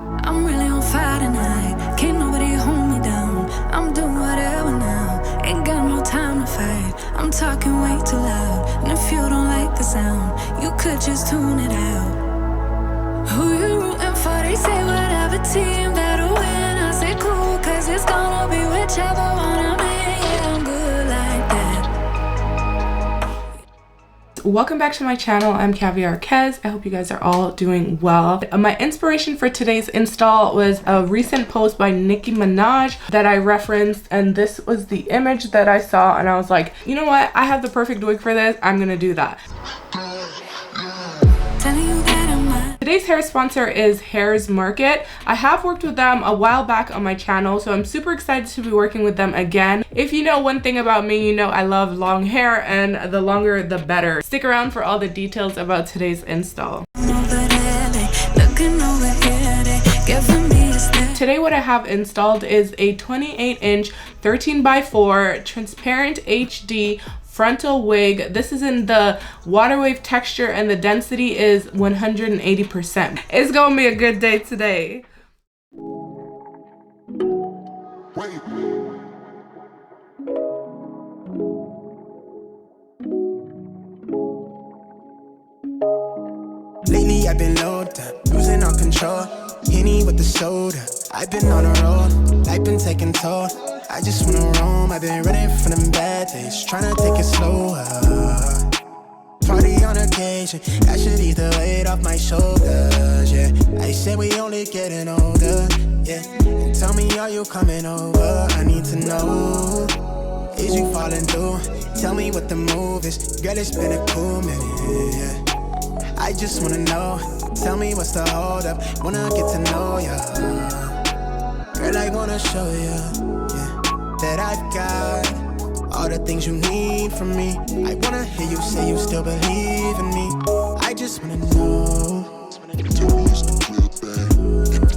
I'm really on fire tonight. Can't nobody hold me down. I'm doing whatever now. Ain't got no time to fight. I'm talking way too loud. And if you don't like the sound, you could just tune it out. Who you rooting for? They say whatever team that'll win. I say cool, cause it's gonna be whichever one I'm in. Yeah, I'm good like that. Welcome back to my channel. I'm KAVIARKEZ. I hope you guys are all doing well. My inspiration for today's install was a recent post by Nicki Minaj that I referenced, and this was the image that I saw, and I was like, you know what? I have the perfect wig for this. I'm gonna do that. Today's hair sponsor is Hairsmarket. I have worked with them a while back on my channel, so I'm super excited to be working with them again. If you know one thing about me, you know I love long hair, and the longer the better. Stick around for all the details about today's install. Today what I have installed is a 28-inch 13x4 transparent HD frontal wig. This is in the water wave texture and the density is 180%. It's gonna be a good day today. Lately I've been low down, losing all control. Henny with the soda, I've been on a road, life been taking toll. I just wanna roam, I've been running from them bad days, tryna take it slower. Party on occasion, I should ease the weight off my shoulders, yeah. I said we only getting older, yeah. And tell me, are you coming over? I need to know, is you falling through? Tell me what the move is, girl, it's been a cool minute, yeah. I just wanna know, tell me what's the hold up, wanna get to know ya. Girl, I wanna show ya, yeah, that I've got all the things you need from me. I wanna hear you say you still believe in me. I just wanna know. Tell me it's the real thing.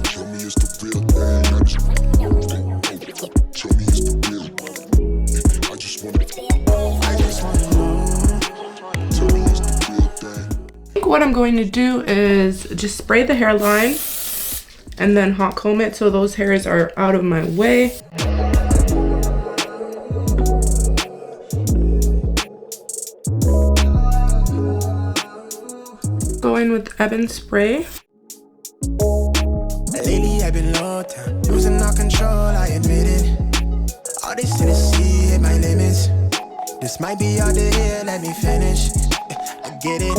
Tell me it's the real thing. I just wanna know. Tell me it's the real thing. I just wanna know. Tell me it's the real thing. I think what I'm going to do is just spray the hairline and then hot comb it so those hairs are out of my way. Going with Ebon spray. Lately I've been low down, losing all control, I admit it. All this Tennessee hit my limits. This might be all the here, let me finish. I get it,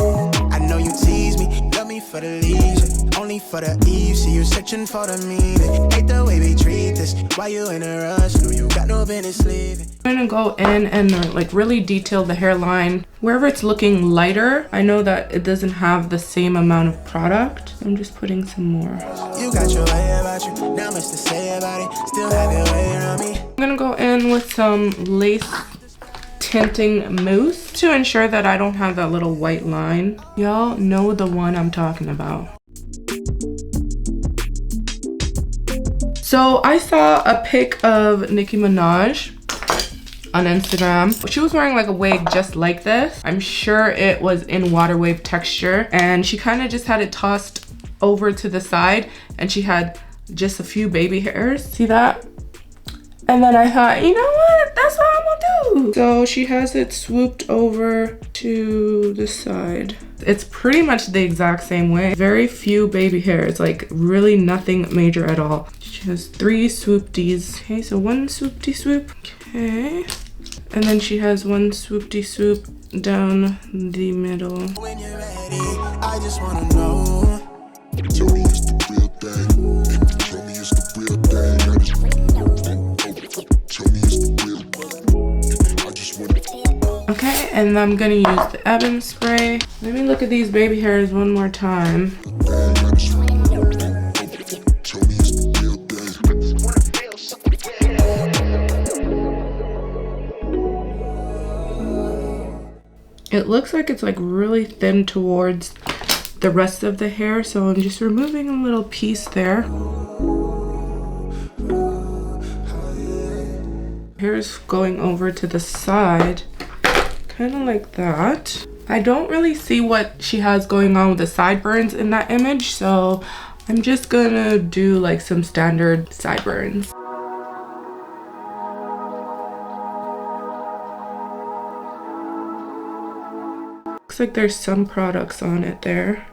I know you tease me, love me for the leisure, only for the eve. See you searching for the meaning. Hate the way we treat this. Why you in a rush? No, you got no business leaving. I'm gonna go in and like really detail the hairline wherever it's looking lighter. I know that it doesn't have the same amount of product. I'm just putting some more. You got your way about you, not much to say about it. Still have your way around me. I'm gonna go in with some lace tinting mousse to ensure that I don't have that little white line. Y'all know the one I'm talking about. So I saw a pic of Nicki Minaj on Instagram. She was wearing like a wig just like this. I'm sure it was in water wave texture, and she kind of just had it tossed over to the side, and she had just a few baby hairs. See that? And then I thought, you know what? That's what I'm gonna do. So she has it swooped over to the side. It's pretty much the exact same way. Very few baby hairs, like really nothing major at all. She has 3 swoopties. Okay, so 1 swoopty swoop. Okay. And then she has 1 swoopty swoop down the middle. When you're ready, I just wanna know. Tell me it's the real thing. Tell me it's the real thing. I just wanna know. Tell me it's the real thing. I just wanna. Okay, and I'm gonna use the Ebon spray. Let me look at these baby hairs one more time. It looks like it's like really thin towards the rest of the hair, so I'm just removing a little piece there. Hair's going over to the side, kind of like that. I don't really see what she has going on with the sideburns in that image, so I'm just gonna do like some standard sideburns. Looks like there's some products on it there.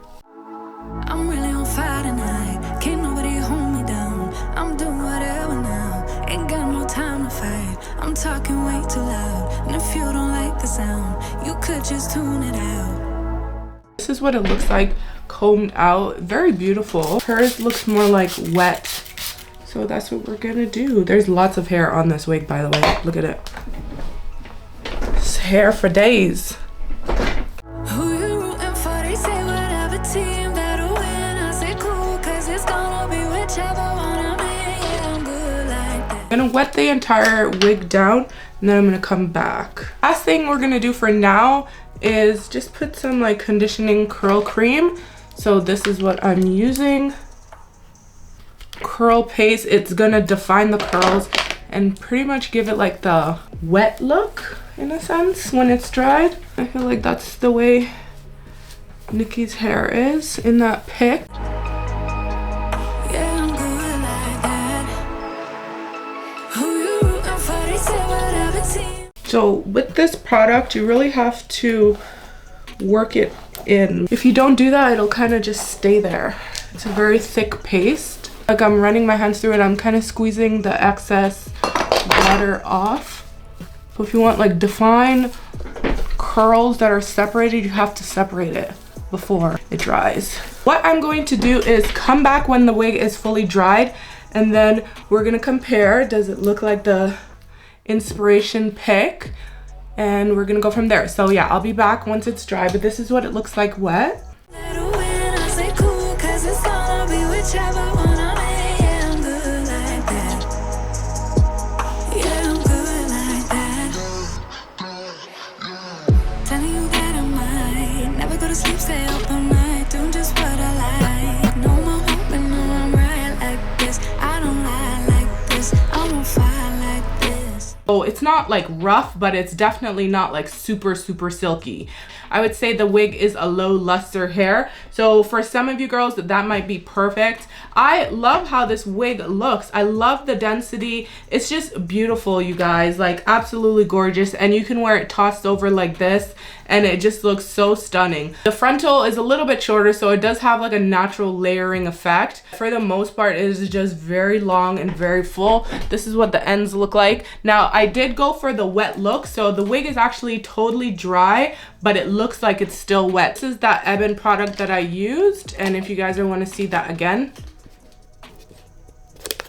I'm really on fire tonight. Can't nobody hold me down. I'm doing whatever now. Ain't got no time to fight. I'm talking way too loud. And if you don't like the sound, you could just tune it out. This is what it looks like combed out. Very beautiful. Hers looks more like wet. So that's what we're gonna do. There's lots of hair on this wig, by the way. Look at it. It's hair for days. Who you rooting for? They say whatever team that'll win. I say cool, cause it's gonna be whichever one I'm in. Yeah, I'm good like that. I'm gonna wet the entire wig down and then I'm gonna come back. Last thing we're gonna do for now is just put some like conditioning curl cream. So this is what I'm using. Curl paste. It's gonna define the curls and pretty much give it like the wet look in a sense when it's dried. I feel like that's the way Nicki's hair is in that pic. Yeah, I'm good like that. Who you rooting for? They say whatever team. So with this product, you really have to work it in. If you don't do that, it'll kind of just stay there. It's a very thick paste. Like I'm running my hands through it, I'm kind of squeezing the excess water off. So if you want like defined curls that are separated, you have to separate it before it dries. What I'm going to do is come back when the wig is fully dried and then we're gonna compare. Does it look like the inspiration pic? And we're gonna go from there. So yeah, I'll be back once it's dry, but this is what it looks like wet. That'll win. I say cool, cause it's gonna be whichever one I'm in. Yeah, I'm good like that. Yeah, I'm good like that. Telling you that I might never go to sleep, stay up all night, doing just what I like. No more hoping, no, I'm right like this. I don't lie like this. I'm on fire like this. So it's not like rough, but it's definitely not like super silky. I would say the wig is a low luster hair. So for some of you girls, that might be perfect. I love how this wig looks. I love the density. It's just beautiful, you guys, like absolutely gorgeous. And you can wear it tossed over like this and it just looks so stunning. The frontal is a little bit shorter, so it does have like a natural layering effect. For the most part, it is just very long and very full. This is what the ends look like. Now, I did go for the wet look, so the wig is actually totally dry, but it looks like it's still wet. This is that Ebin product that I used, and if you guys want to see that again,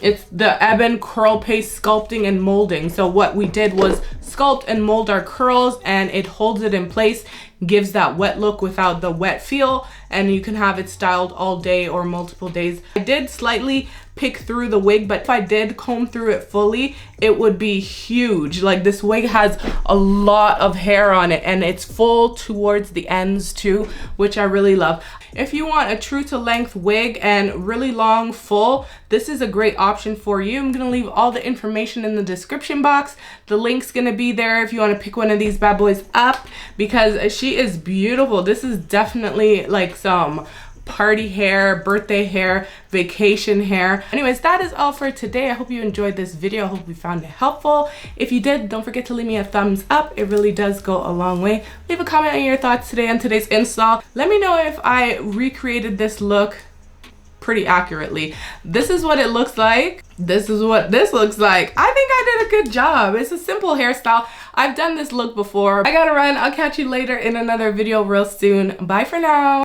it's the Ebin Curl Paste Sculpting and Molding. So what we did was sculpt and mold our curls and it holds it in place, gives that wet look without the wet feel, and you can have it styled all day or multiple days. I did slightly pick through the wig, but if I did comb through it fully, it would be huge. Like this wig has a lot of hair on it and it's full towards the ends too, which I really love. If you want a true to length wig and really long full, this is a great option for you. I'm gonna leave all the information in the description box. The link's gonna be there if you want to pick one of these bad boys up, because she is beautiful. This is definitely like some party hair, birthday hair, vacation hair. Anyways, that is all for today. I hope you enjoyed this video. I hope you found it helpful. If you did, don't forget to leave me a thumbs up. It really does go a long way. Leave a comment on your thoughts today on today's install. Let me know if I recreated this look pretty accurately. This is what it looks like. This is what this looks like. I think I did a good job. It's a simple hairstyle. I've done this look before. I gotta run. I'll catch you later in another video real soon. Bye for now.